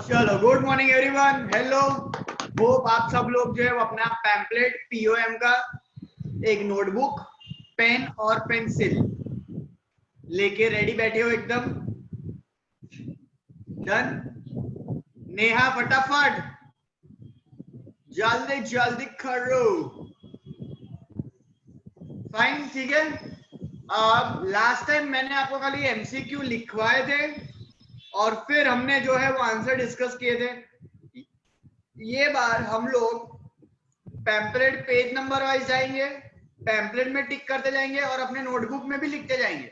चलो good morning everyone, hello. Hope आप सब लोग जो है वो अपना पैम्पलेट पीओएम का एक नोटबुक, पेन और पेंसिल लेके रेडी बैठे हो एकदम। डन? नेहा फटाफट जल्दी जल्दी करो। फाइन, ठीक है। अब लास्ट टाइम मैंने आपको खाली एमसीक्यू लिखवाए थे और फिर हमने जो है वो आंसर डिस्कस किए थे। ये बार हम लोग पैम्पलेट पेज नंबर वाइज जाएंगे, पैम्पलेट में टिक करते जाएंगे और अपने नोटबुक में भी लिखते जाएंगे,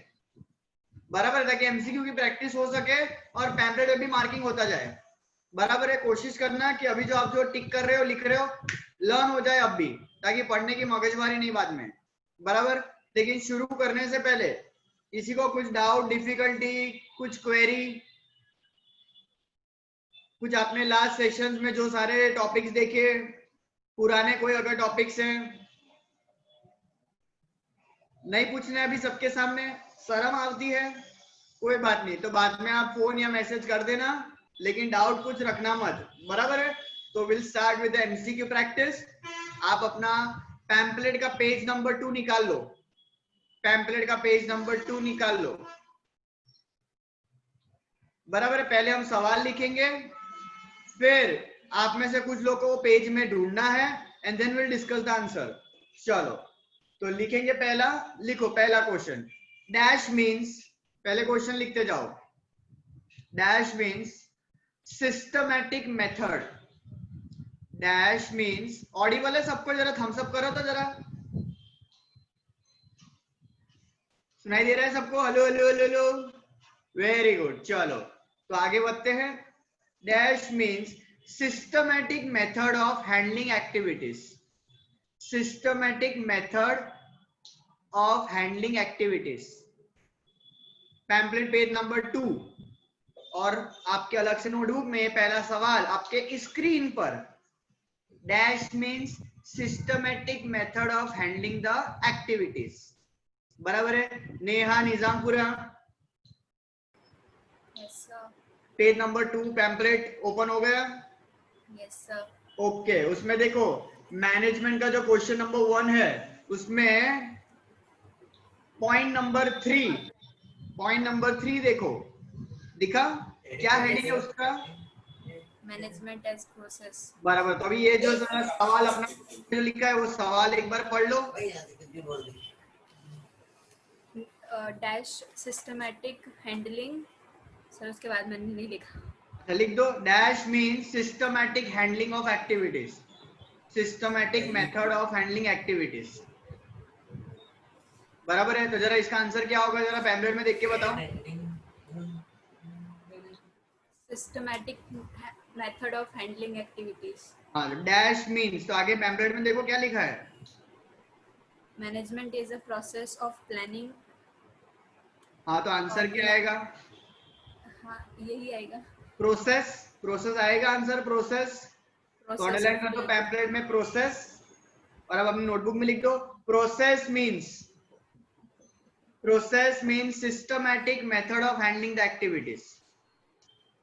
बराबर है, ताकि एमसीक्यू की प्रैक्टिस हो सके और पैम्पलेट में भी मार्किंग होता जाए। बराबर है। कोशिश करना कि अभी जो आप जो टिक कर रहे हो, लिख रहे हो, लर्न हो जाए अब भी, ताकि पढ़ने की मगजमारी नहीं बाद में। बराबर। लेकिन शुरू करने से पहले किसी को कुछ डाउट, डिफिकल्टी, कुछ क्वेरी, कुछ आपने लास्ट सेशंस में जो सारे टॉपिक्स देखे, पुराने कोई अगर टॉपिक्स हैं, नहीं पूछने अभी सबके सामने, शर्म आती है, कोई बात नहीं, तो बाद में आप फोन या मैसेज कर देना, लेकिन डाउट कुछ रखना मत। बराबर है। तो will start with the MCQ practice. आप अपना पैम्पलेट का पेज नंबर 2 निकाल लो, पैम्पलेट का पेज नंबर 2 निकाल लो। बराबर है। पहले हम सवाल लिखेंगे, फिर आप में से कुछ लोग को पेज में ढूंढना है and then will discuss the answer. चलो तो लिखेंगे। पहला लिखो, पहला क्वेश्चन। डैश मींस, पहले क्वेश्चन लिखते जाओ। Dash means systematic method. Dash means, audible है सबको? जरा थम्स अप करो तो जरा। सुनाई दे रहा है सबको? Hello hello hello hello, very good. चलो तो आगे बढ़ते हैं। Dash means systematic method of handling activities. Systematic method of handling activities. Pamphlet page number 2 और आपके अलग से नोटबुक में पहला सवाल आपके स्क्रीन पर। Dash means systematic method of handling the activities. बराबर है। Neha Nizampura, yes sir. Page number 2 pamphlet open हो गया? Yes sir. ओके, उसमें देखो मैनेजमेंट का जो क्वेश्चन नंबर 1 है उसमें पॉइंट नंबर 3 देखो, दिखा? क्या हेडिंग है उसका? Management as process. बराबर। तो अभी ये जो सवाल अपना जो लिखा है वो सवाल एक बार पढ़ लो। Dash systematic handling. सर उसके बाद मैंने नहीं लिखा। अच्छा लिख दो। Dash means systematic handling of activities, systematic method of handling activities. बराबर है। तो जरा इसका आंसर क्या होगा, जरा पैम्पलेट में देख के बताओ। Systematic method of handling activities. हाँ, डैश मींस, तो आगे पैम्पलेट में देखो क्या लिखा है। Management is a process of planning. हाँ, तो आंसर क्या आएगा? हाँ यही आएगा। प्रोसेस, प्रोसेस आएगा आंसर, प्रोसेस। तो अंडरलाइन कर दो पैम्पलेट में प्रोसेस और अब अपनी नोटबुक में लिख दो। Process means systematic method of handling the activities.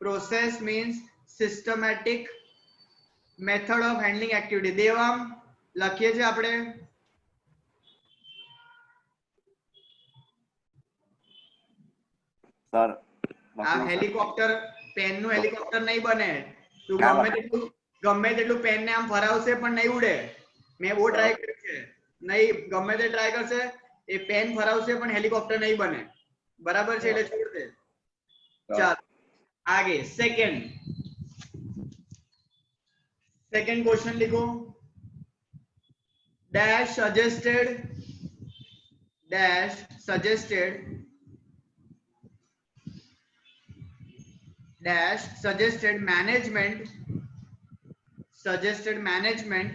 Process means systematic method of handling activity. देवाम લખીએ છે આપણે? સર આ હેલિકોપ્ટર પેન નું હેલિકોપ્ટર નહીં બને. તું ગમે તેટલું પેન ને આમ ફરાવશે પણ નહીં ઉડે. મેં બહુ ટ્રાય કર્યું છે, નહીં ગમે તે ટ્રાય કરશે એ પેન ફરાવશે પણ હેલિકોપ્ટર નહીં બને. બરાબર છે, એટલે છોડ દે. ચાલ आगे। सेकंड क्वेश्चन लिखो। Dash suggested management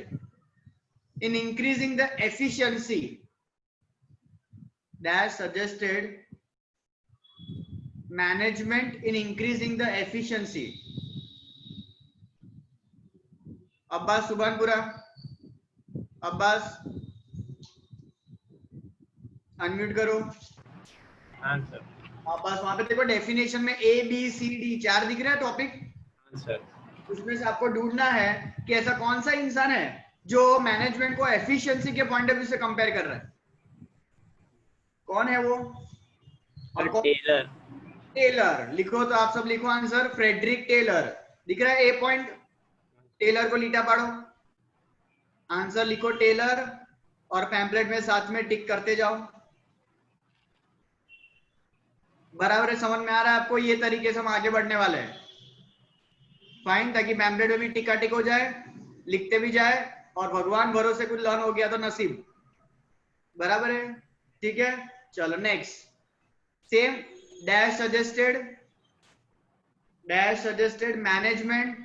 in increasing the efficiency. Dash suggested management in increasing the efficiency. Abbas Subhanpura, Abbas unmute करो। आंसर अब्बास वहां पे देखो डेफिनेशन में A B C D 4 दिख रहा है टॉपिक। सर उसमें से आपको ढूंढना है कि ऐसा कौन सा इंसान है जो मैनेजमेंट को एफिशिएंसी के पॉइंट ऑफ व्यू से कंपेयर कर रहा है। कौन है वो? और कौन? टेलर। टेलर। लिखो तो आप सब लिखो आंसर, फ्रेडरिक टेलर। दिख रहा है ए पॉइंट? टेलर को लीटा पाड़ो, आंसर लिखो टेलर, और पैम्पलेट में साथ में टिक करते जाओ। बराबर है? समझ में आ रहा है आपको? ये तरीके से हम आगे बढ़ने वाले हैं। फाइन, ताकि पैम्पलेट में भी टिका टिक हो जाए, लिखते भी जाए, और भगवान भरोसे कुछ लर्न हो गया तो नसीब। बराबर है? ठीक है, चलो next. Same dash suggested management,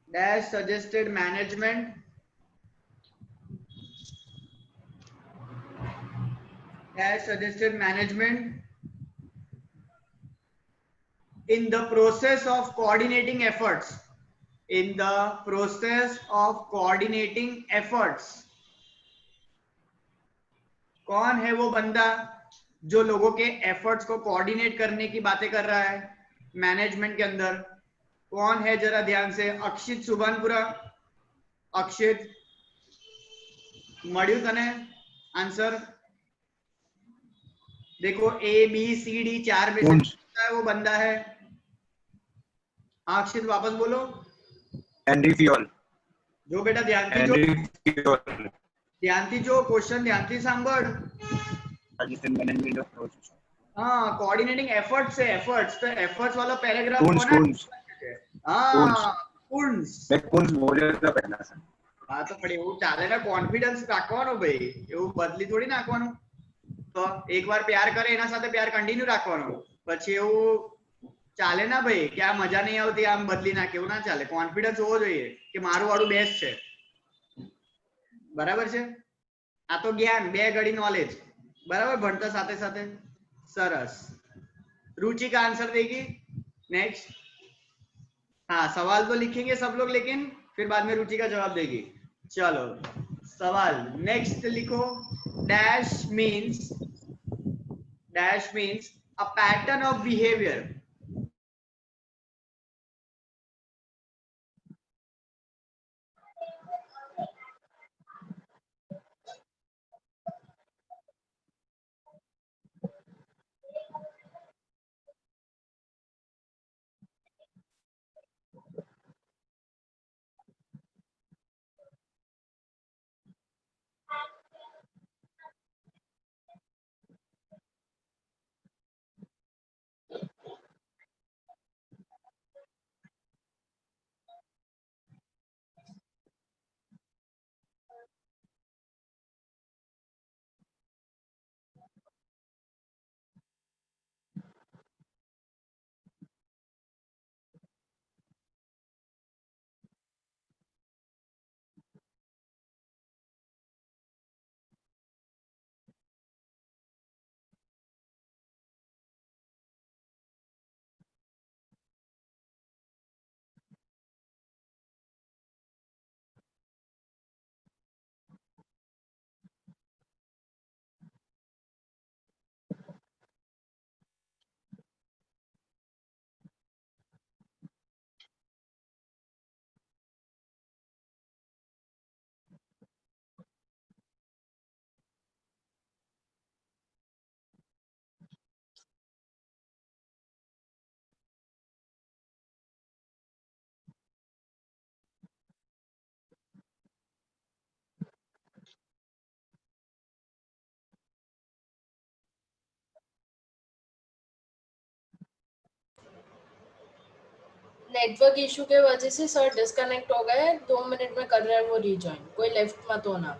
dash suggested management, dash suggested management in the process of coordinating efforts, in the process of coordinating efforts। कौन है वो बंदा जो लोगों के एफर्ट्स को कोऑर्डिनेट करने की बातें कर रहा है मैनेजमेंट के अंदर? कौन है जरा ध्यान से? अक्षित सुभानपुरा, अक्षित मड़ियू तने आंसर देखो, ए बी सी डी चार में से है वो बंदा है। अक्षित वापस बोलो। हेनरी फियोल। जो बेटा ध्यान थी, जो ध्यान थी, जो क्वेश्चन ध्यान थी सांभळ। हाँ, कोऑर्डिनेटिंग एफर्ट्स है, एफर्ट्स। तो एफर्ट्स वाला पैराग्राफ कौन है? हाँ, कुंस। मैं कुंस बोले तो पहला सर। हाँ तो पड़ी वो चाले ना, कॉन्फिडेंस રાખવાનો ભાઈ, એવું બદલી થોડી નાખવાનું। તો એકવાર પ્યાર કરે એના સાથે પ્યાર કન્ટિન્યુ રાખવાનો, પછી એવું ચાલે ના ભાઈ કે આ મજા નહીં આવતી આમ બદલી નાખે, એવું ના ચાલે। કોન્ફિડન્સ હોવો જોઈએ કે મારું વાળું બેસ્ટ છે। બરાબર છે? આ તો જ્ઞાન, બે ઘડી નોલેજ। बराबर, भणता साथे साथे सरस। रुचि का आंसर देगी नेक्स्ट। हाँ, सवाल तो लिखेंगे सब लोग, लेकिन फिर बाद में रुचि का जवाब देगी। चलो सवाल नेक्स्ट लिखो। Dash means a pattern of behaviour. Network issue के वजह से सर डिस्कनेक्ट हो गए। 2 मिनट में कर रहे हैं वो रीजॉइन। कोई लेफ्ट मत होना।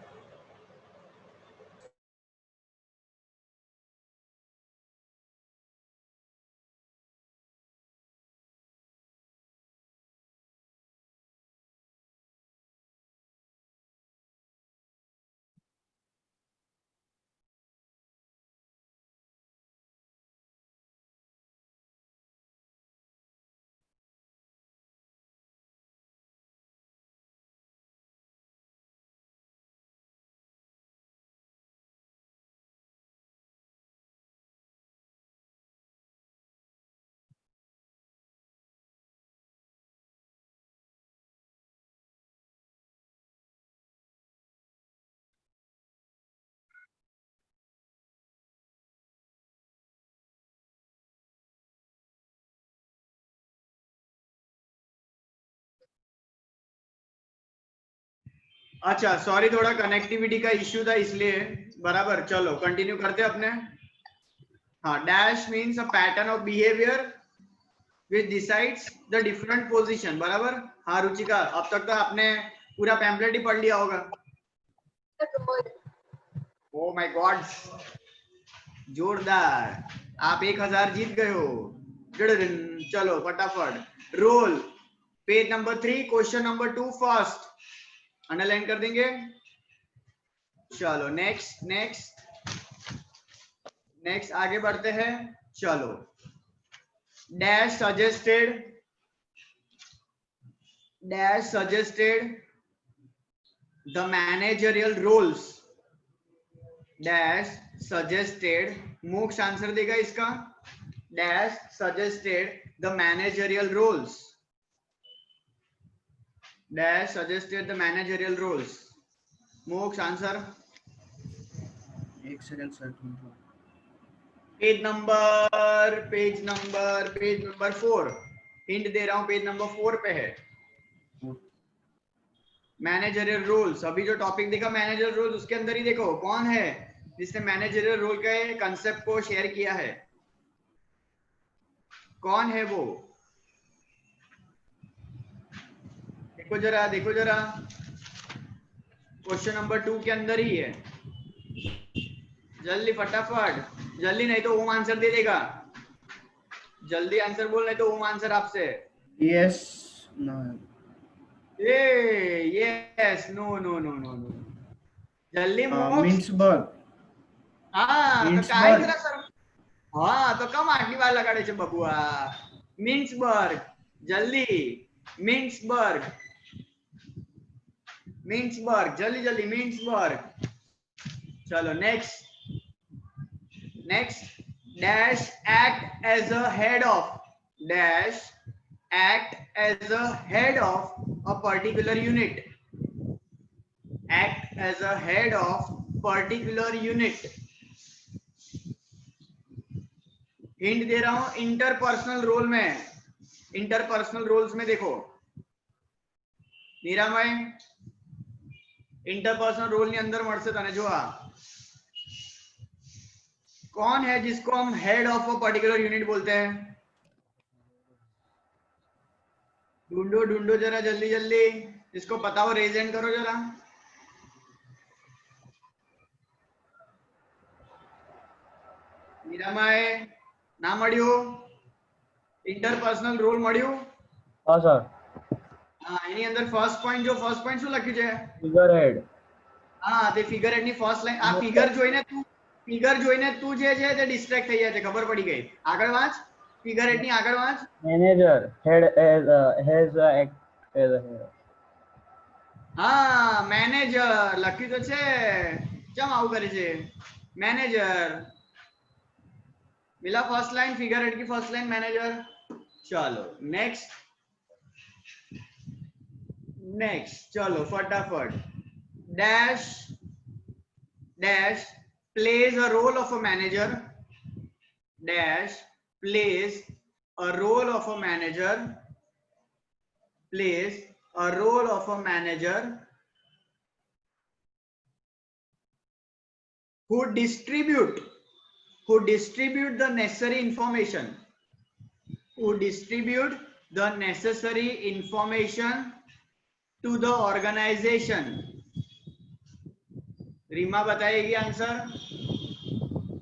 अच्छा सॉरी, थोड़ा कनेक्टिविटी का इश्यू था इसलिए। बराबर, चलो कंटिन्यू करते अपने। हाँ, dash means a pattern of behaviour which decides the different position। बराबर। हाँ रुचिका, अब तक तो आपने पूरा पैम्पलेट ही पढ़ लिया होगा। ओ माय गॉड, जोरदार, आप 1000 जीत गए हो। चलो फटाफट roll. Page number 3 question number 2 first underline कर देंगे। चलो नेक्स्ट नेक्स्ट नेक्स्ट आगे बढ़ते हैं। चलो, dash suggested the managerial roles। Dash suggested, Moksh answer देगा इसका। Dash suggested the managerial roles। Dash suggested the managerial roles। Moksh answer. एक second sir. Page number 4, hint दे रहा हूं, पेज नंबर 4 पे है मैनेजरियल रोल्स। अभी जो टॉपिक देखा मैनेजरियल रोल्स, उसके अंदर ही देखो कौन है जिसने मैनेजरियल रोल के कंसेप्ट को शेयर किया है। कौन है वो? देखो जरा, देखो जरा, क्वेश्चन नंबर 2 के अंदर ही है। जल्दी फटाफट, जल्दी नहीं तो ओम आंसर दे देगा। जल्दी आंसर बोल, नहीं तो ओम आंसर आपसे। Yes, no, yes, no no no no no, जल्दी मिन्सबर्ग। तो काय करा सर? हाँ तो कम आटली वार लगाड़े बबुआ। मिन्सबर्ग, जल्दी मिन्सबर्ग, जल्दी जल्दी मिन्सबर्ग। चलो next dash act as a head of, dash act as a head of a particular unit। act as a head of particular unit। Hint दे रहा हूं, इंटरपर्सनल रोल में, इंटरपर्सनल रोल्स में देखो नीरामय, इंटरपर्सनल रोल ની અંદર મળશે તને। જો આ कौन है जिसको हम head of a particular unit बोलते हैं? ढूंढो ढूंढो जरा, जल्दी जल्दी, जिसको पता हो रेज हैंड करो जरा। नीरामय ना મળ્યું? इंटरपर्सनल रोल મળ્યું? हाँ सर। हाँ, એની અંદર ફર્સ્ટ પોઈન્ટ જો, ફર્સ્ટ પોઈન્ટ શું લખ્યું છે? ફિગર હેડ। હા, તે ફિગર હેડ ની ફર્સ્ટ લાઈન, આ ફિગર જોઈને તું જે છે તે ડિસ્ટ્રેક્ટ થઈ જાય છે, ખબર પડી ગઈ। આગળ વાંચ, ફિગર હેડ ની આગળ વાંચ। Manager head has act as a head. હા, મેનેજર લખ્યું તો છે, કેમ આવું કરે છે? मैनेजर मिला फर्स्ट लाइन, फिगर हेड की फर्स्ट लाइन मैनेजर। चलो नेक्स्ट चलो फटाफट। Dash plays a role of a manager, dash plays a role of a manager, plays a role of a manager who distribute the necessary information, to the organization। Reema बताएगी answer.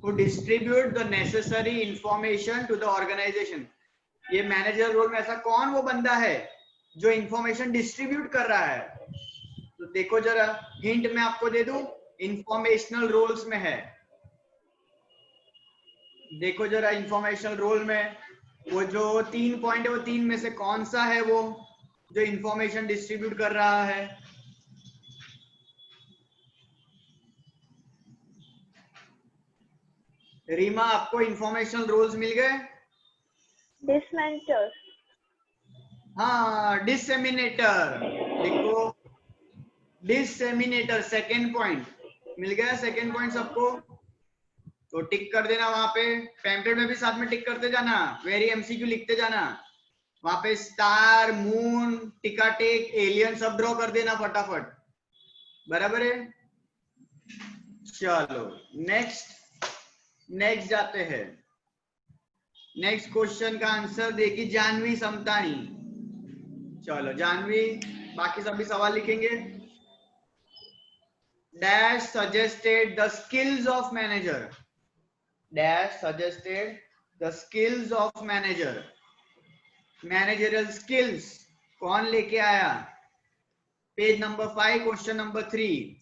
who distribute the necessary information to the organization। ये manager role में ऐसा कौन वो बंदा है जो information distribute कर रहा है? तो देखो जरा, हिंट मैं आपको दे दूं, इंफॉर्मेशनल रोल्स में है। देखो जरा, इंफॉर्मेशनल रोल में वो जो 3 पॉइंट है, वो 3 में से कौन सा है वो जो इंफॉर्मेशन डिस्ट्रीब्यूट कर रहा है? रीमा, आपको इंफॉर्मेशनल रोल्स मिल गए? डिसमेंटर। हाँ, डिसेमिनेटर। देखो, डिसेमिनेटर सेकेंड पॉइंट मिल गया। सेकेंड पॉइंट सबको तो टिक कर देना वहां पे। पैम्पलेट में भी साथ में टिक करते जाना, वेरी एमसीक्यू लिखते जाना। वहां पे स्टार, मून, टिका टेक, एलियन सब ड्रॉ कर देना फटाफट। बराबर है। चलो नेक्स्ट जाते हैं। नेक्स्ट क्वेश्चन का आंसर देगी जानवी समतानी। चलो जानवी, बाकी सभी सवाल लिखेंगे। Dash suggested the skills of manager, dash suggested the skills of manager, managerial skills कौन लेके आया? Page number 5 question number 3,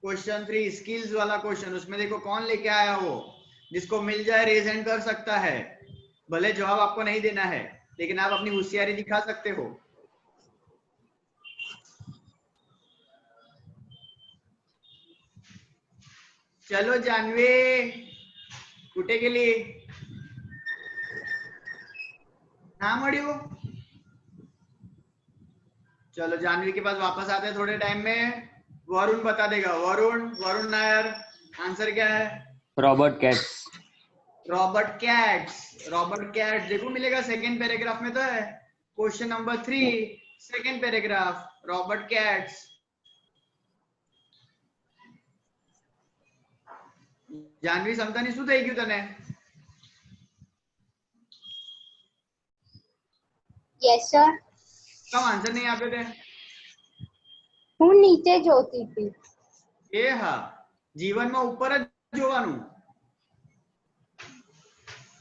question 3 skills वाला क्वेश्चन, उसमें देखो कौन लेके आया वो, जिसको मिल जाए रेज हैंड कर सकता है। भले जवाब आपको नहीं देना है लेकिन आप अपनी होशियारी दिखा सकते हो। चलो जानवी, कुटे के लिए ना मड़ियो। चलो जानवी के पास वापस आते हैं थोड़े टाइम में। वरुण बता देगा। वरुण नायर, आंसर क्या है? Robert cats. रॉबर्ट कैट्स देखो मिलेगा सेकंड पैराग्राफ में तो है। Question number 3 second paragraph, Robert Katz. Jhanvi समझता नहीं, શું થઈ ગયું તને? Yes sir. कम आंसर नहीं આપે તે? હું નીચે જોતી હતી। એ હા, જીવનમાં ઉપર જ જોવાનું।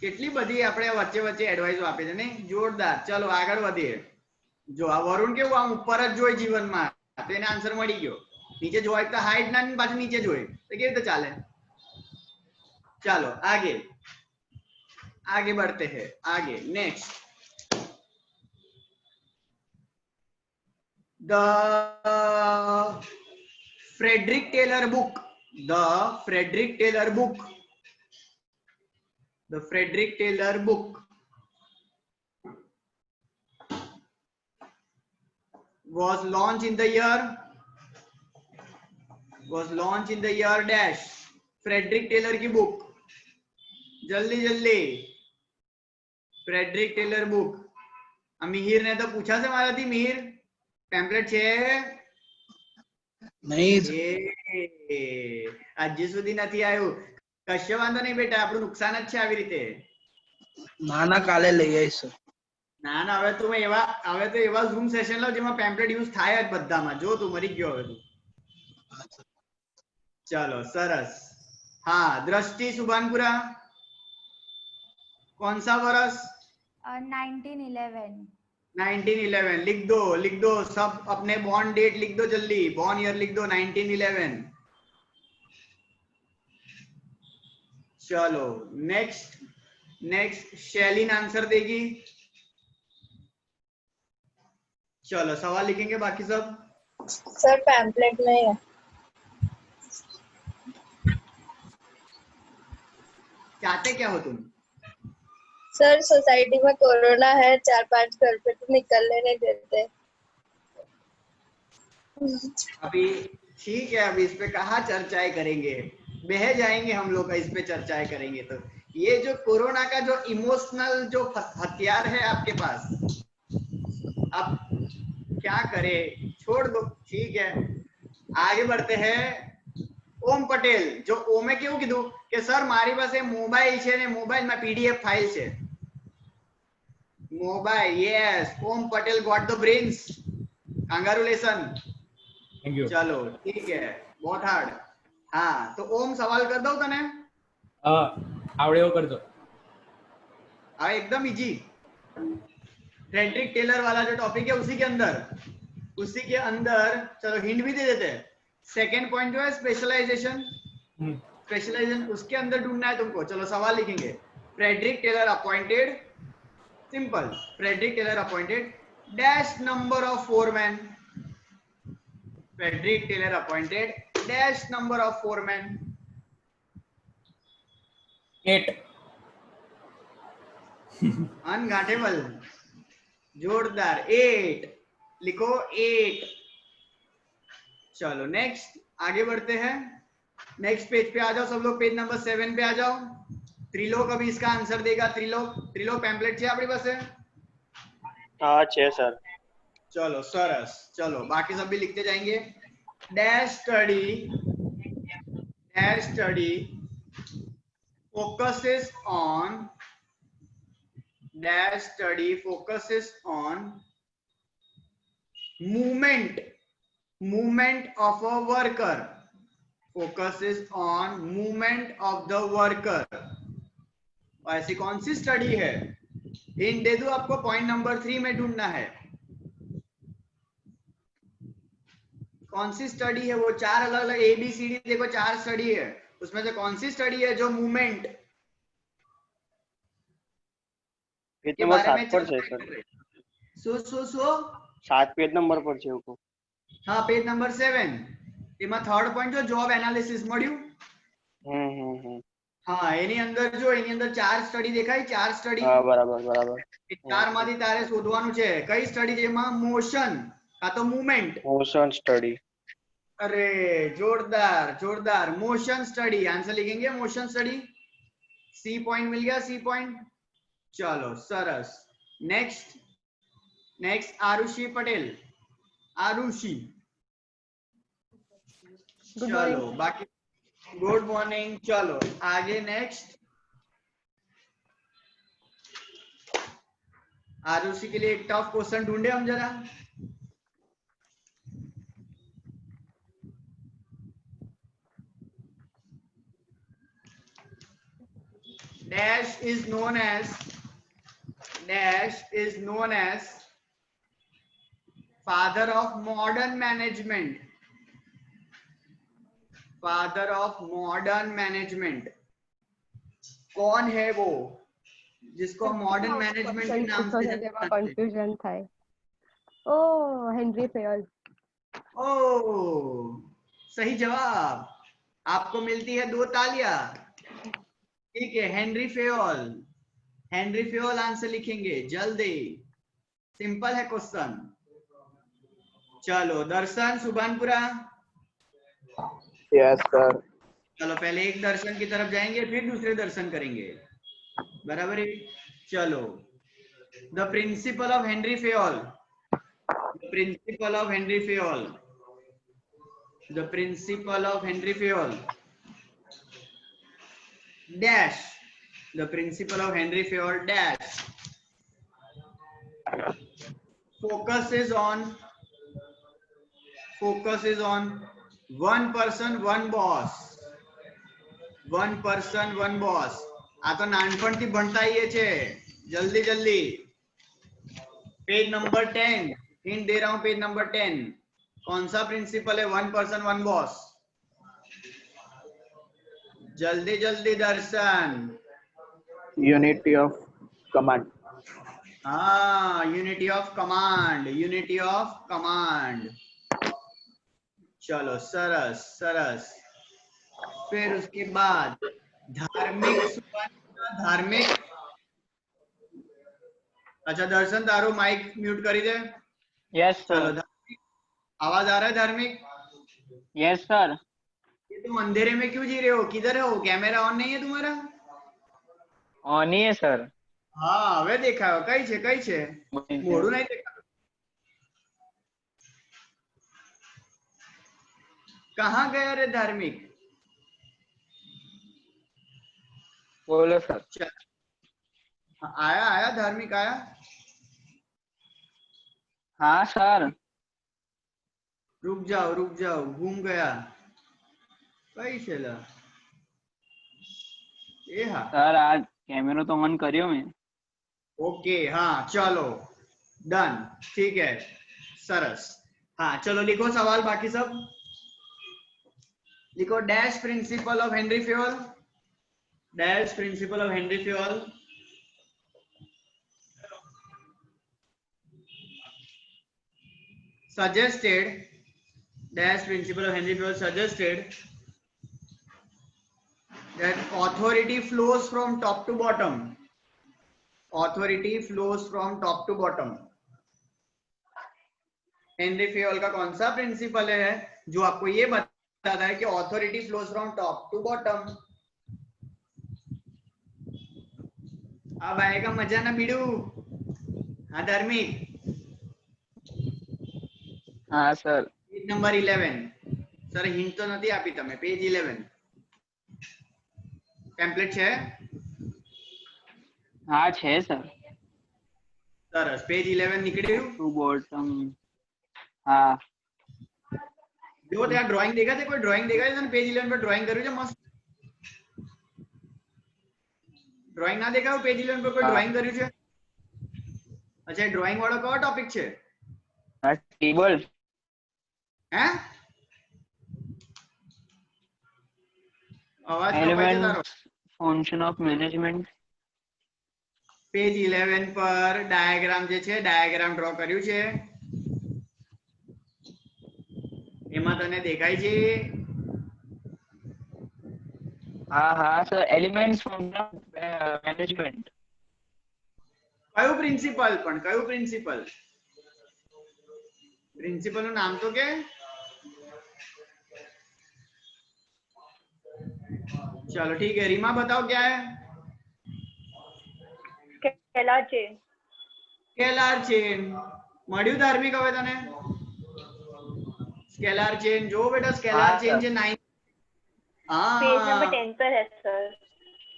કેટલી બધી આપણે વચ્ચે વચ્ચે એડવાઇસ આપે છે નહીં, જોરદાર। ચલો આગળ વધીએ। જો આ વરુણ કેવું આમ ઉપર જ જોઈ જીવનમાં, તો એને આન્સર મળી ગયો। નીચે જોવાય તો હાઈટ ના પાછું નીચે જોઈ તો કેવી રીતે ચાલે? चलो आगे बढ़ते हैं। आगे next, the Frederick Taylor book, the Frederick Taylor book was launched in the year dash। Frederick Taylor की बुक, जल्दी फ्रेडरिक टेलर बुक। मिहिर ने तो पूछा से मारा थी। मिहिर पेम्पलेट छे नहीं हजी सुधी नहीं आयो। कशो वांधो नहीं बेटा, आपणुं नुकसान ज छे आवी रीते। ना काले लई आवीश। ना हवे तो एवा ઝૂમ સેશન લો જેમાં પેમ્પલેટ યુઝ થાય જ બધામાં। જો તું મરી ગયો હવે તું। चलो सरस। हाँ दृष्टि सुभानपुरा, कौन सा वर्ष? 1911 लिख दो सब अपने बॉर्न डेट लिख दो, जल्दी बॉर्न ईयर लिख दो 1911। चलो नेक्स्ट शैलीन आंसर देगी। चलो सवाल लिखेंगे बाकी सब। सर पैम्पलेट में है। चाहते क्या हो तुम? सर सोसाइटी में कोरोना है, 4-5 घर पे तो निकलने नहीं देते। अभी ठीक है, अभी इस पे कहाँ चर्चाएं करेंगे, बह जाएंगे हम लोग इस पे चर्चाएं करेंगे। तो ये जो कोरोना का जो इमोशनल जो हथियार है आपके पास, अब क्या करे, छोड़ दो, ठीक है। आगे बढ़ते हैं। ओम पटेल, जो ओमे केवुं कीधुं के सर मारी पासे मोबाइल छे ने मोबाइल में पीडीएफ फाइल छे। Mobile, yes, Om Patel got the brains, congratulation. Thank you. चलो ठीक है, बहुत हार्ड। हाँ तो ओम सवाल कर दो तने। हाँ आवड़े वो कर दो। हाँ एकदम इजी। फ्रेडरिक टेलर वाला जो टॉपिक है उसी के अंदर चलो हिंट भी दे देते हैं। सेकेंड पॉइंट जो है स्पेशलाइजेशन, उसके अंदर ढूंढना है तुमको। चलो सवाल लिखेंगे। Frederick Taylor appointed, simple, Frederick Taylor appointed dash number of foreman. Frederick Taylor appointed dash number of foreman. 8। अनगांठेबल, जोरदार, 8 लिखो, 8। चलो नेक्स्ट आगे बढ़ते हैं। नेक्स्ट पेज पे आ जाओ सब लोग, पेज नंबर 7 पे आ जाओ। त्रिलोक अभी इसका आंसर देगा। त्रिलोक पैम्पलेट है अपनी पास? हाँ छे सर। चलो सरस, चलो बाकी सब भी लिखते जाएंगे। Dash study focuses on movement of a worker, focuses on movement of the worker। ऐसी कौन सी स्टडी है? हिंट दे दूं आपको, पॉइंट नंबर 3 में ढूंढना है। कौन सी स्टडी है वो? 4 अलग अलग ABCD देखो 4 स्टडी है, उसमें से कौन सी स्टडी है जो मूवमेंट के बारे में चर्चा कर रही है? सो 7 पेज नंबर पर છે એવું. हाँ, पेज नंबर 7 એમાં થર્ડ પોઈન્ટ જો જોબ એનાલિસિસ મળ્યું। हाँ, એની અંદર 4 સ્ટડી દેખાય, 4 સ્ટડી। હા, બરાબર। એ 4 માંથી તારે શોધવાનું છે કઈ સ્ટડી જેમાં મોશન કા તો મૂવમેન્ટ। Motion study. अरे जोरदार मोशन स्टडी आंसर लिखेंगे, मोशन स्टडी। सी पॉइंट मिल गया, सी पॉइंट। चलो सरस। नेक्स्ट आरुषि पटेल। आरुषि, चलो बाकी गुड मॉर्निंग। चलो आगे नेक्स्ट आरुषि के लिए एक टफ क्वेश्चन ढूंढे हम जरा। Dash is known as father of modern management। Father of modern management कौन है वो जिसको मॉडर्न मैनेजमेंट के नाम से कंफ्यूजन था। O Henry Fayol. ओ सही जवाब, आपको मिलती है 2 तालियां। ठीक है, हेनरी फेयोल आंसर लिखेंगे जल्दी, सिंपल है क्वेश्चन। चलो दर्शन सुभानपुरा। Yes sir. चलो पहले एक दर्शन की तरफ जाएंगे फिर दूसरे दर्शन करेंगे, बराबर है। चलो the principle of Henry Fayol. The principle of Henry Fayol dash. The principle of Henry Fayol dash focuses on one person one boss। આ તો નાનપણથી ભણતા આવીએ છે। जल्दी पेज नंबर 10 हिंट दे रहा हूं, पेज नंबर 10 कौन सा प्रिंसिपल है? 1 पर्सन 1 बॉस। जल्दी दर्शन। Unity of command. हाँ, यूनिटी ऑफ कमांड। चलो सरस। फिर उसके बाद धार्मिक। अच्छा दर्शन तारो माइक म्यूट करी दे। Yes sir. आवाज आ रहा है धार्मिक? Yes sir. ये तुम अंधेरे में क्यों जी रहे हो? किधर हो? कैमरा ऑन नहीं है तुम्हारा? ऑन ही है सर। हाँ હવે દેખાયો। કઈ છે મોઢું નહીં દેખાતું। कहाँ गया रे धार्मिक? बोलो सर। आया धार्मिक आया। हाँ सर। रुक जाओ घूम गया। कई छेला ये। हाँ सर आज कैमरा तो ऑन करियो मैं। ओके हाँ चलो डन, ठीक है सरस। हाँ चलो लिखो सवाल, बाकी सब लिखो। Dash principle of Henry Fayol. suggested dash principle of Henry Fayol suggested that authority flows from top to bottom। Henry Fayol का कौन सा प्रिंसिपल है जो आपको ये बताता है कि authority flows from top to bottom? अब आएगा मजा ना बीड़ू। हाँ धार्मिक હા sir. Page number 11. Sir hint તો નથી આપી તમે. પેજ 11 ટેમ્પલેટ છે? હા છે સર. સરસ. પેજ 11 નીકળ્યું? Two bottom. હા. જો ત્યાં ડ્રોઈંગ દેખાય છે? કોઈ ડ્રોઈંગ દેખાય છે? પેજ 11 પર ડ્રોઈંગ કર્યું છે મસ્ત. ડ્રોઈંગ ના દેખાયું? પેજ 11 પર કોઈ ડ્રોઈંગ કર્યું છે? અચ્છા, ડ્રોઈંગ વાળો કયો ટોપિક છે? ટેબલ. હે? અવાજ કપાય છે તારો. Function of management. પેજ 11 પર ડાયાગ્રામ જે છે, ડાયાગ્રામ ડ્રો કર્યું છે. એમાં તને દેખાય છે? હા હા sir. Elements function of management. કયું પ્રિન્સિપલ પણ? કયું પ્રિન્સિપલ? प्रिंसिपल નું નામ તો કે? चलो ठीक है. रीमा बताओ क्या है? Scalar chain. Scalar chain. મળ્યું ધાર્મિક હવે તને? સ્કેલર ચેન જો બેટા, સ્કેલર ચેન છે 9. पेज हाँ, नंबर 10 पर है सर.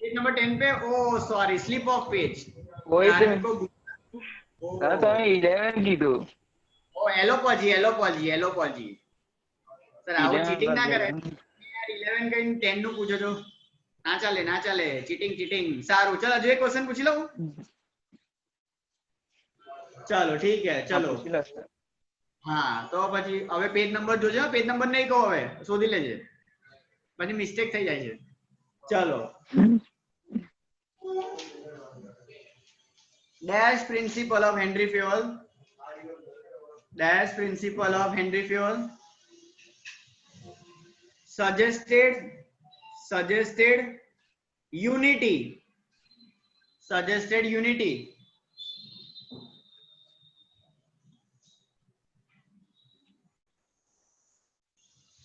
पेज नंबर 10 पे. ओ सॉरी, स्लिप ऑफ पेज. वही तो धार्मिक को सर तो 11 કીધું. ओ एलोपॉजी, एलोपॉजी, एलोपॉजी. સર આવું ચીટિંગ ના કરે યાર. 11 કઈ 10 નું પૂછો છો? ના ચાલે, ના ચાલે. Cheating, cheating. સારું, ચલો હજુ એક ક્વેશ્ચન પૂછી લઉં. ચાલો ઠીક है. ચલો હા, તો પછી હવે પેજ નંબર જોજો. પેજ નંબર નહીં કહો, હવે શોધી લેજે, પછી મિસ્ટેક થઈ જાય છે. ચલો. Dash principal of henry fuel. Dash principal of henry fuel. suggested unity. Suggested unity.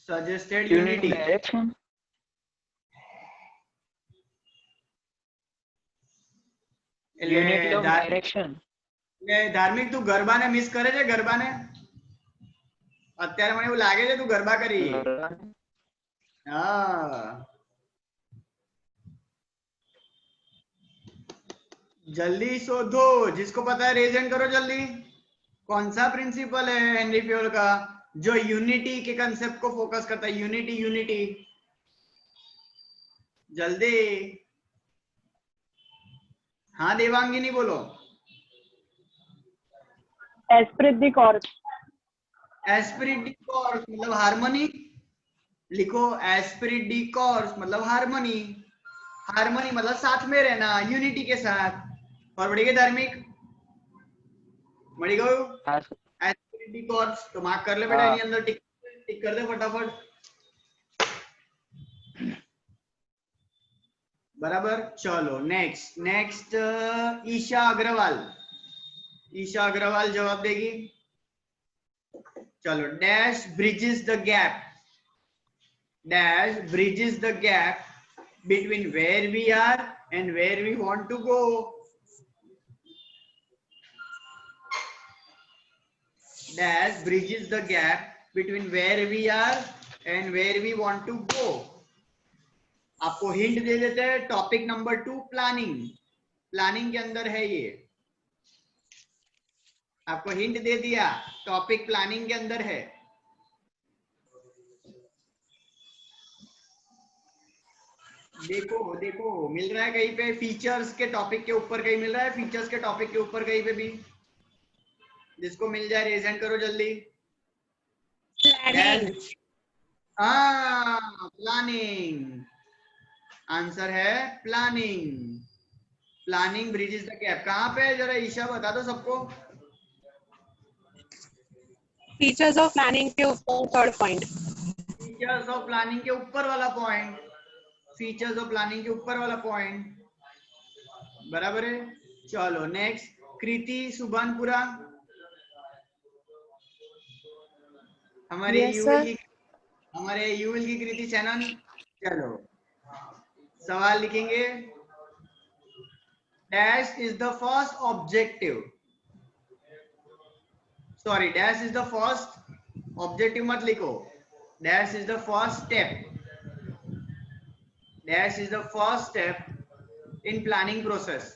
Suggested unity. Direction. Unity of direction. ધાર્મિક તું ગરબાને મિસ કરે છે? ગરબાને અત્યારે મને એવું લાગે છે તું ગરબા કરી. हाँ, जल्दी शोधो. जिसको पता है रेज हैंड करो जल्दी. कौन सा प्रिंसिपल है हेनरी फ्यूअल का जो यूनिटी के कंसेप्ट को फोकस करता है? Unity, unity. जल्दी. हाँ देवांगिनी बोलो. एस्प्रिट दी कॉर्स. एस्पिरिट डी कॉर्स मतलब हार्मनी. लिखो एस्पिरिट डी कॉर्स मतलब हार्मनी. हार्मनी मतलब साथ में रहना, यूनिटी के साथ. और बढ़ी गई धार्मिक? मળી ગયું? एस्पिरिट डी कॉर्स तो मार्क कर ले बेटा. એની અંદર ટિક कर दे फटाफट. बराबर. चलो नेक्स्ट ईशा अग्रवाल. ईशा अग्रवाल जवाब देगी. चलो. Dash bridges the gap. Dash bridges the gap between where we are and where we want to go. Dash bridges the gap between where we are and where we want to go. आपको hint दे देते हैं. Topic number 2 planning. Planning के अंदर है ये. आपको hint दे दिया. Topic planning के अंदर है. देखो देखो मिल रहा है कहीं पे. फीचर्स के टॉपिक के ऊपर कहीं मिल रहा है. फीचर्स के टॉपिक के ऊपर कहीं पे भी. जिसको मिल जाए रेज हैंड करो जल्दी. प्लानिंग. हाँ, प्लानिंग. आंसर है planning. Planning bridges the gap. कहाँ पे है जरा ईशा बता दो सबको. फीचर्स ऑफ प्लानिंग के ऊपर third point. Features of planning के ऊपर वाला पॉइंट. फीचर्स ऑफ प्लानिंग के ऊपर वाला पॉइंट. बराबर है. चलो नेक्स्ट. कृति सुभानपुरा. हमारे यूएल की कृति चैनल. चलो सवाल लिखेंगे. Dash is the first objective. Sorry, dash is the first objective मत लिखो. Dash is the first step. Dash is the first step in planning process.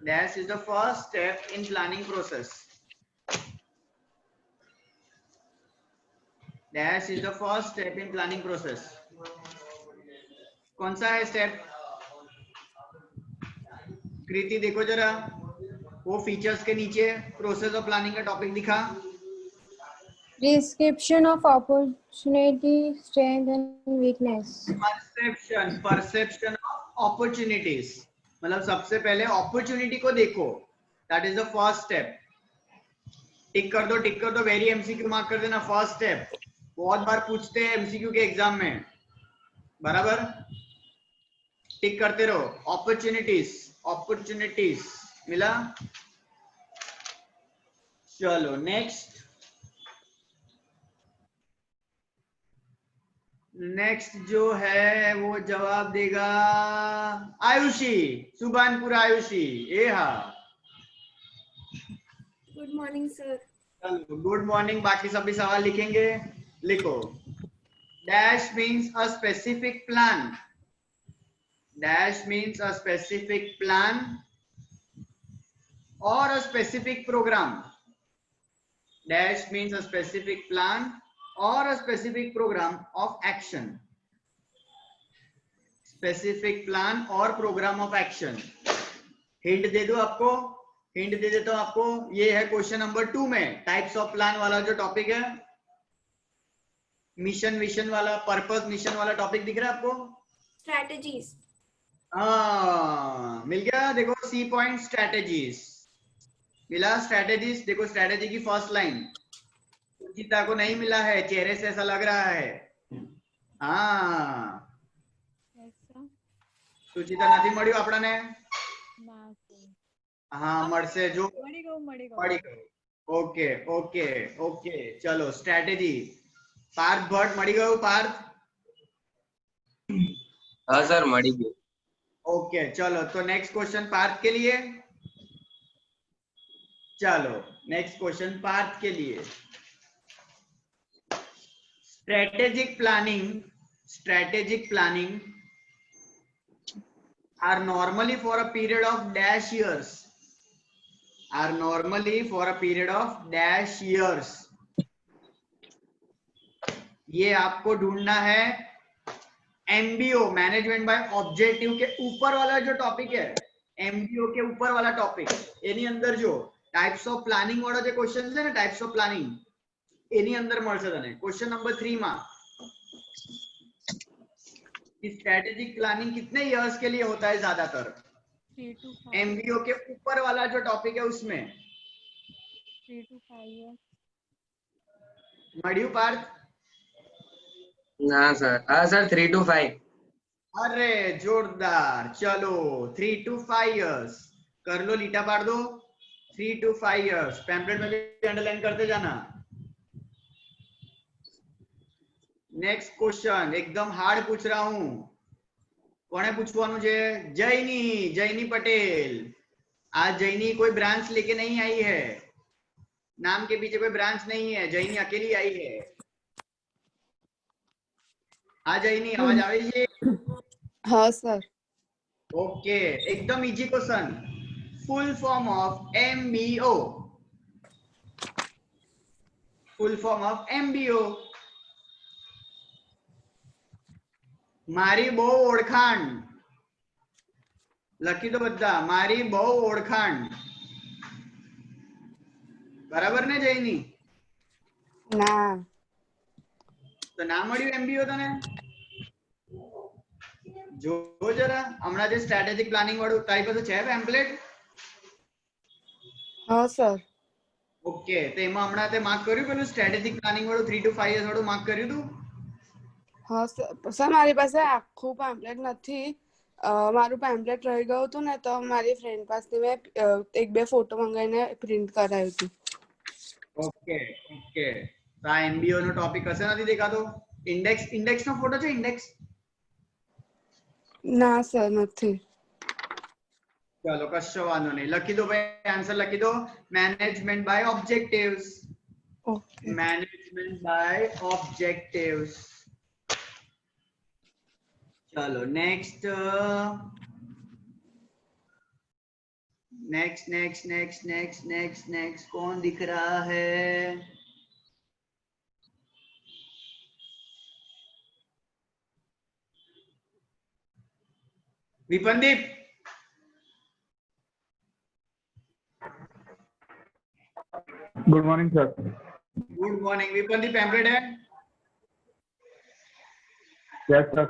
Dash is the first step in planning process. Dash is the first step in planning process. कौन सा है step? कृति देखो जरा, वो features के नीचे process of planning का topic दिखा. Description of opportunity, strength and weakness. Perception of opportunities. मतलब सबसे पहले अपॉर्चुनिटी को देखो. That is the first step. Tick कर दो. वेरी एमसीक्यू मार्क कर देना. फर्स्ट स्टेप बहुत बार पूछते हैं एमसीक्यू के एग्जाम में. बराबर टिक करते रहो. अपॉर्चुनिटीज मिला. चलो नेक्स्ट जो है वो जवाब देगा आयुषी. सुभानपुर आयुषी. ए हा, गुड मॉर्निंग सर. चलो गुड मॉर्निंग. बाकी सभी सवाल लिखेंगे. लिखो. Dash means a specific plan. Dash means a specific plan और a specific program. Dash means a specific plan or a specific program of action. Specific plan और program of action. Hint दे दो आपको. Hint दे देता हूं आपको. ये है question number 2 में टाइप्स ऑफ प्लान वाला जो टॉपिक है. मिशन विशन वाला, पर्पस मिशन वाला टॉपिक दिख रहा है आपको? स्ट्रेटजीज. हाँ मिल गया. देखो सी पॉइंट स्ट्रेटजीज मिला. स्ट्रेटजीज देखो. स्ट्रेटजी की फर्स्ट लाइन सुचिता को नहीं मिला है. चेहरे से ऐसा लग रहा है. हाँ सुचिता નથી મળ્યું આપણને. हाँ મળશે જો મળી ગયું. ઓકે ચલો સ્ટ્રેટેજી. પાર્થ ભટ્ટ મળી ગયું. પાર્થ हाँ सर मड़ी गई. ओके चलो तो नेक्स्ट क्वेश्चन पार्थ के लिए. चलो नेक्स्ट क्वेश्चन पार्थ के लिए. Strategic planning are normally for a period of dash years. Are normally for a period of dash years. ये आपको ढूंढना है MBO मैनेजमेंट बाय ऑब्जेक्टिव के ऊपर वाला जो टॉपिक है. MBO के ऊपर वाला टॉपिक એની અંદર જો टाइप्स ऑफ प्लानिंग वाला जो क्वेश्चन है ना, टाइप्स ऑफ प्लानिंग એની અંદર મળશે તને. क्वेश्चन नंबर 3 માં स्ट्रेटेजिक प्लानिंग कितने इयर्स के लिए होता है ज्यादातर? एमबीओ के ऊपर वाला जो टॉपिक है उसमें 3 to 5 years. मड़ियू पार्थ? ना सर. हाँ सर 3 to 5. अरे जोरदार. चलो 3 to 5 years कर लो. लीटा पाड़ दो. 3 to 5 years. पैम्पलेट में भी अंडरलाइन करते जाना. नेक्स्ट क्वेश्चन एकदम हार्ड पूछ रहा हूं. કોણે પૂછવાનું છે? જયની પટેલ. आज जैनी कोई ब्रांच लेके नहीं आई है. नाम के पीछे कोई ब्रांच नहीं है. जैनी अकेली आई है. हाँ जैनी आवाज आवे છે? हाँ सर. ओके एकदम easy question. Full form of MBO. Full form of MBO. મારી બહુ ઓળખાણ. લખી દો બધા. મારી બહુ ઓળખાણ. બરાબર ને જયની? ના. તો ના મળ્યું એમબીઓ તને? જો જરા હમણાં જે સ્ટ્રેટેજિક પ્લાનિંગ વાળું તારી પાસે છે પેમ્પલેટ? हाँ सर. ઓકે તો એમાં હમણાં તે માર્ક કર્યું પેલું સ્ટ્રેટેજિક પ્લાનિંગ વાળું 3 to 5 years વાળું માર્ક કર્યું તું? हाँ सर મારી પાસે આખું પેમ્પલેટ નથી. મારું પેમ્પલેટ રહી ગયું હતું ને તો મારી ફ્રેન્ડ પાસેથી મેં એક બે ફોટો મંગાવીને પ્રિન્ટ કરાવ્યું હતું. ઓકે તો આ એમબીઓ નો ટોપિક હશે નથી દેખાતો? ઇન્ડેક્સ નો ફોટો છે? ઇન્ડેક્સ? ના સર નથી. चलो कशो वांधो नहीं. लखी दो भाई. आंसर लखी दो. Management by objectives. Okay. Management by objectives. चलो next next next next next next next कौन दिख रहा है? Vipandeep. Good morning sir. Good morning. Vipandeep pamphlet है? Yes sir.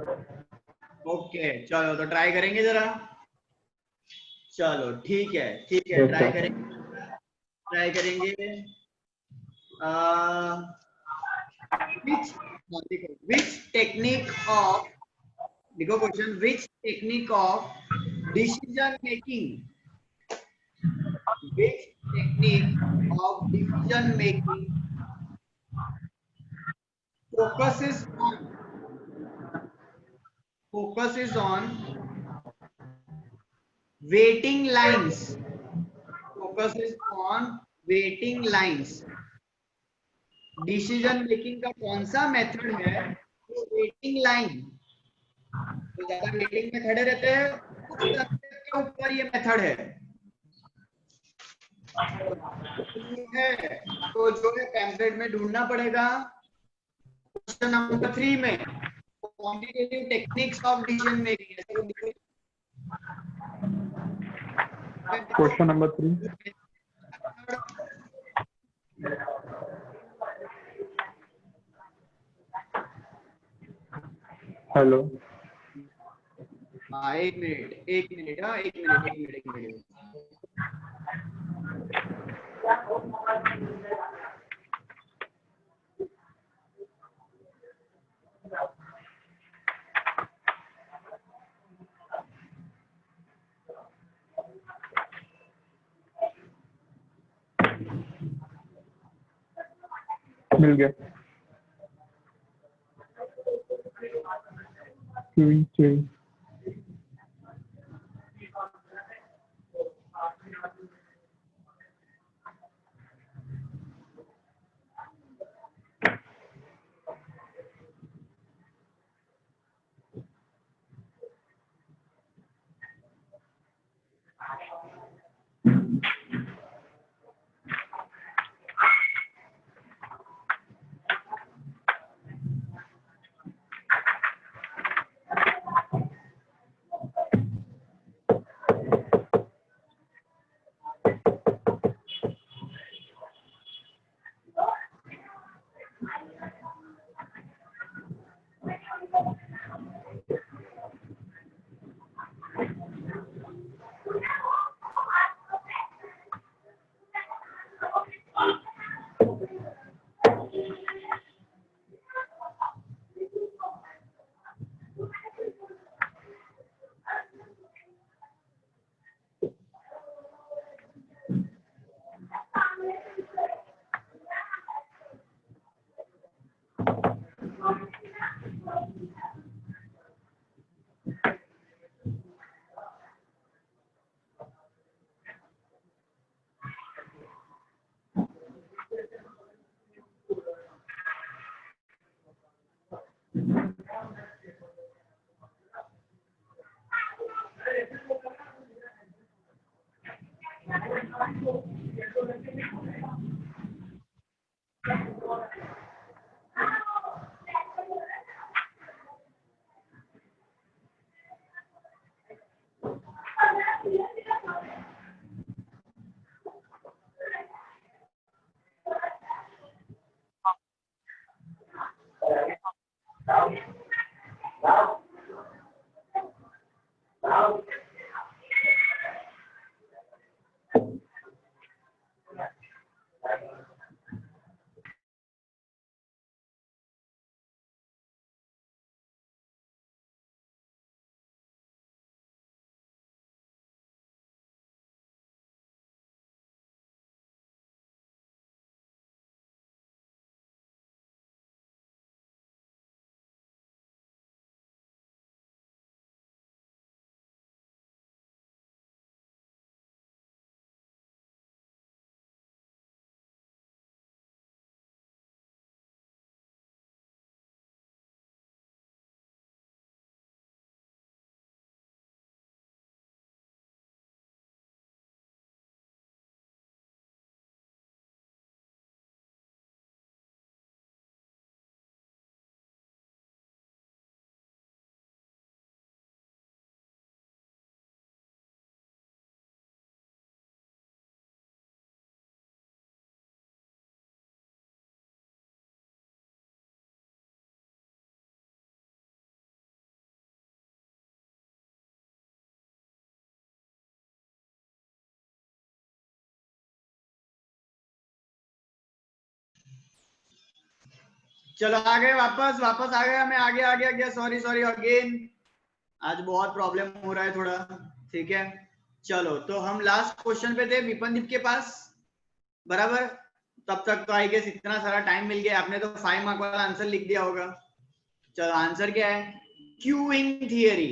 ओके चलो तो ट्राई करेंगे जरा। चलो ठीक है Yes, ट्राई sir. करेंगे which technique of, देखो question, which technique of decision making, which technique of decision making focuses on waiting lines, focuses on waiting lines। Decision making का कौन सा मेथड है जो वेटिंग लाइन, तो ज्यादा वेटिंग में खड़े रहते हैं, उस सबसे के ऊपर ये मेथड है। तो जो है पैम्फलेट में ढूंढना पड़ेगा क्वेश्चन नंबर 3 में quantitative techniques of decision making. Question number 3। Hello. हाँ एक मिनट हाँ एक मिनट। मिल गया। चलो आ गए वापस आ गए, मैं आगे सॉरी अगेन, आज बहुत प्रॉब्लम हो रहा है थोड़ा, ठीक है। चलो तो हम लास्ट क्वेश्चन पे थे विपनदीप के पास, बराबर। तब तक तो आई गेस इतना सारा टाइम मिल गया, आपने तो 5 मार्क वाला आंसर लिख दिया होगा। चलो आंसर क्या है, क्यूइंग थियरी,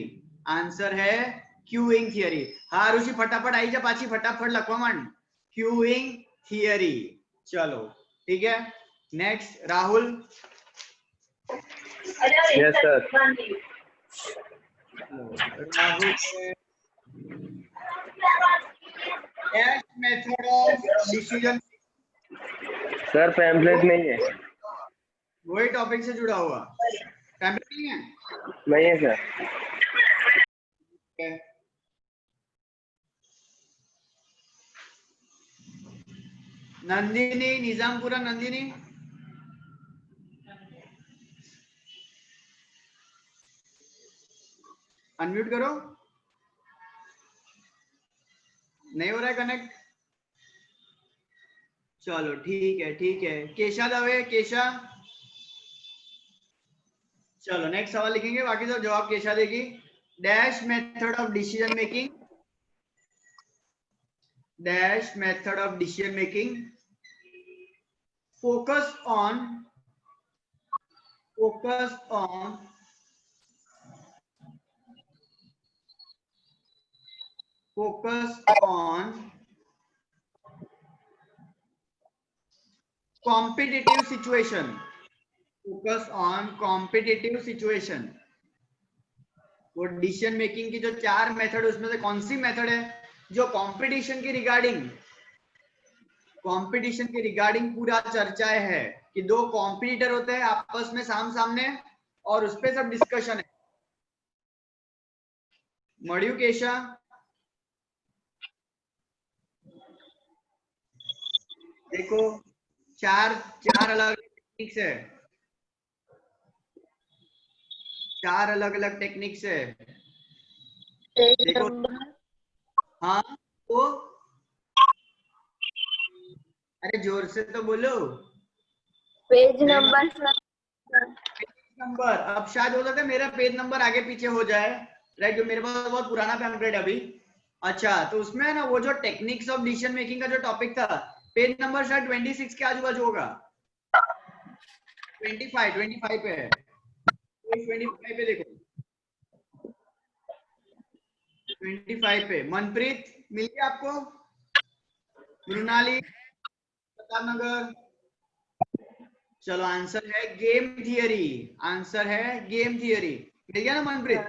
आंसर है क्यूइंग थियरी। हाँ ऋषि फटाफट आई जा पाची, फटाफट लखवा मान, क्यूइंग थियरी। चलो ठीक है, next Rahul. Yes sir. Rahul method of decision, sir pamphlet नहीं है। वही टॉपिक से जुड़ा हुआ पैम्फलेट नहीं है? नहीं है सर। नंदिनी निजामपुरा, नंदिनी अनम्यूट करो, नहीं हो रहा है कनेक्ट। चलो ठीक है केशा दवे, केशा। चलो नेक्स्ट सवाल लिखेंगे, बाकी सब जवाब केशा देगी। Dash method of decision making, dash method of decision making focus on competitive situation, focus on competitive situation। वो डिसीजन मेकिंग की जो 4 मेथड, उसमें से कौन सी मेथड है जो कंपटीशन के रिगार्डिंग पूरा चर्चाएं है कि 2 कॉम्पिटिटर होते हैं आपस में सामने और उस पे सब डिस्कशन है। मड़ियू केशा, देखो चार अलग टेक्निक्स है, 4 अलग टेक्निक्स है। देखो हाँ तो अरे जोर से तो बोलो। पेज नंबर नंबर, अब शायद हो सकता है मेरा पेज नंबर आगे पीछे हो जाए, राइट, जो मेरे पास बहुत पुराना पैम्फलेट है अभी। अच्छा तो उसमें है ना वो जो टेक्निक्स ऑफ डिसीजन मेकिंग का जो टॉपिक था, पेज नंबर शायद 26 के आजू बाजू होगा, 25 पे है, 25 पे देखो, 25 पे। मनप्रीत मिल गया आपको? मृणाली, प्रताप नगर। चलो आंसर है गेम थियरी, आंसर है गेम थियरी। मिल गया ना मनप्रीत?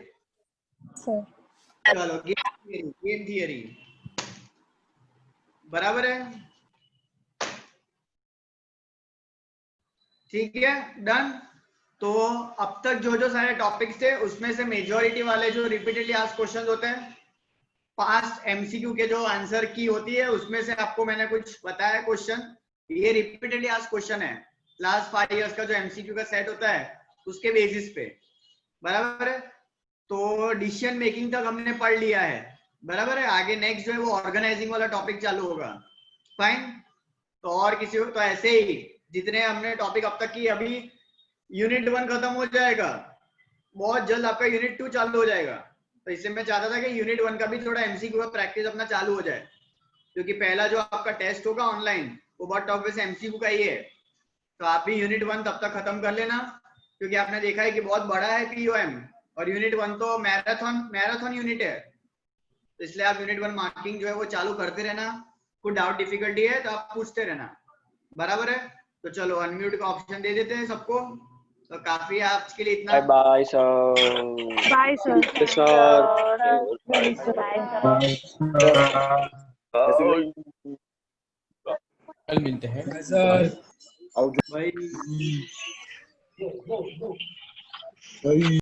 चलो गेम थियरी बराबर है, ठीक है, डन। तो अब तक जो सारे टॉपिक्स थे उसमें से मेजॉरिटी वाले जो रिपीटेडली आस्क्ड क्वेश्चंस होते हैं, पास्ट एमसीक्यू के जो आंसर की होती है, उसमें से आपको मैंने कुछ बताया क्वेश्चन, ये रिपीटेडली आस्क्ड क्वेश्चन है लास्ट 5 इयर्स का जो एमसीक्यू का सेट होता है उसके बेसिस पे, बराबर है। तो डिसीजन मेकिंग तक हमने पढ़ लिया है, बराबर है। आगे नेक्स्ट जो है वो ऑर्गेनाइजिंग वाला टॉपिक चालू होगा, फाइन। तो और किसी को तो ऐसे ही जितने हमने टॉपिक अब तक की, अभी यूनिट 1 खत्म हो जाएगा, बहुत जल्द आपका यूनिट 2 चालू हो जाएगा। तो इससे मैं चाहता था कि यूनिट 1 का भी थोड़ा एमसीक्यू का प्रैक्टिस अपना चालू हो जाए, क्योंकि पहला जो आपका टेस्ट होगा ऑनलाइन वो बहुत टफ वैसे एमसीक्यू का ही है। तो आप भी यूनिट 1 तब तक खत्म कर लेना, क्योंकि आपने देखा है कि बहुत बड़ा है पीओएम, और यूनिट 1 तो मैराथन यूनिट है, तो इसलिए आप यूनिट 1 मार्किंग जो है वो चालू करते रहना। कोई डाउट डिफिकल्टी है तो आप पूछते रहना, बराबर है। तो चलो अनम्यूट का ऑप्शन दे देते हैं सबको। तो काफी आज के लिए इतना। Bye sir. Bye sir. कल मिलते हैं भाई